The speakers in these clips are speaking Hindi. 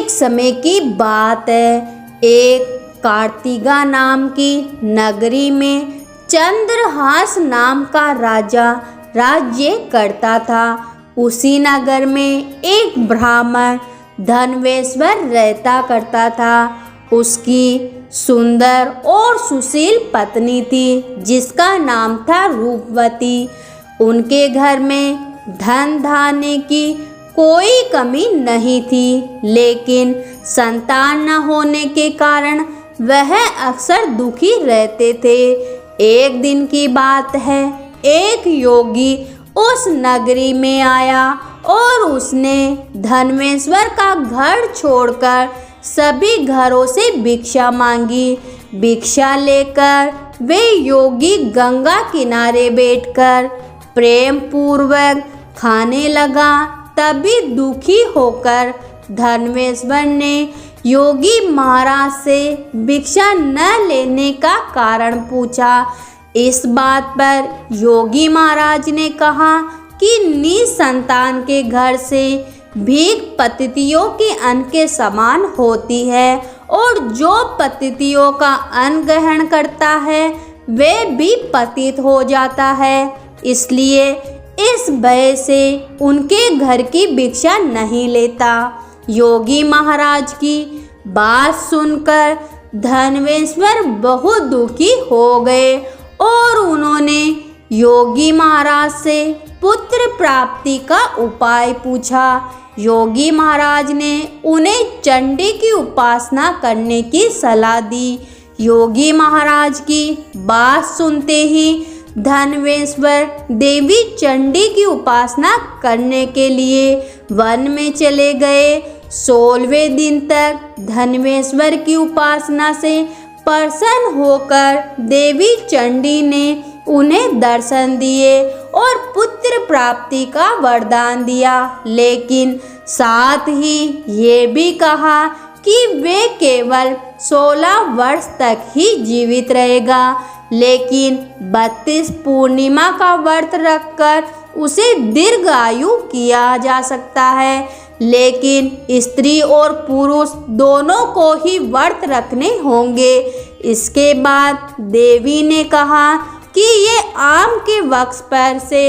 एक समय की बात है। एक कार्तिका नाम की नगरी में चंद्रहास नाम का राजा राज्य करता था। उसी नगर में एक ब्राह्मण धनवेश्वर रहता करता था। उसकी सुंदर और सुशील पत्नी थी जिसका नाम था रूपवती। उनके घर में धन धान्य की कोई कमी नहीं थी, लेकिन संतान न होने के कारण वह अक्सर दुखी रहते थे। एक दिन की बात है, एक योगी उस नगरी में आया और उसने धनवेश्वर का घर छोड़कर सभी घरों से भिक्षा मांगी। भिक्षा लेकर वे योगी गंगा किनारे बैठकर प्रेम पूर्वक खाने लगा। तभी दुखी होकर धनवेश्वर ने योगी महाराज से भिक्षा न लेने का कारण पूछा। इस बात पर योगी महाराज ने कहा कि निसंतान के घर से भीख पतितियों के अन्न के समान होती है और जो पतितियों का अन्न ग्रहण करता है वे भी पतित हो जाता है। इसलिए इस भय से उनके घर की भिक्षा नहीं लेता। योगी महाराज की बात सुनकर धनवेश्वर बहुत दुखी हो गए और उन्होंने योगी महाराज से पुत्र प्राप्ति का उपाय पूछा। योगी महाराज ने उन्हें चंडी की उपासना करने की सलाह दी। योगी महाराज की बात सुनते ही धनवेश्वर देवी चंडी की उपासना करने के लिए वन में चले गए। 16वें दिन तक धनवेश्वर की उपासना से प्रसन्न होकर देवी चंडी ने उन्हें दर्शन दिए और पुत्र प्राप्ति का वरदान दिया, लेकिन साथ ही ये भी कहा कि वे केवल 16 वर्ष तक ही जीवित रहेगा, लेकिन 32 पूर्णिमा का व्रत रखकर उसे दीर्घायु किया जा सकता है। लेकिन स्त्री और पुरुष दोनों को ही व्रत रखने होंगे। इसके बाद देवी ने कहा कि ये आम के वृक्ष पर से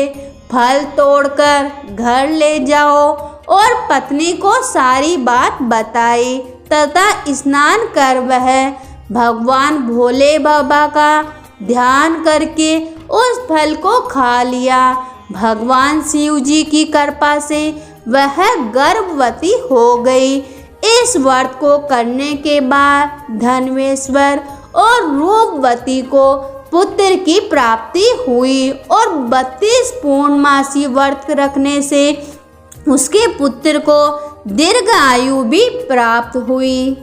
फल तोड़कर घर ले जाओ और पत्नी को सारी बात बताई तथा स्नान कर वह भगवान भोले बाबा का ध्यान करके उस फल को खा लिया। भगवान शिव जी की कृपा से वह गर्भवती हो गई। इस व्रत को करने के बाद धनवेश्वर और रूपवती को पुत्र की प्राप्ति हुई और 32 पूर्णमासी व्रत रखने से उसके पुत्र को दीर्घ आयु भी प्राप्त हुई।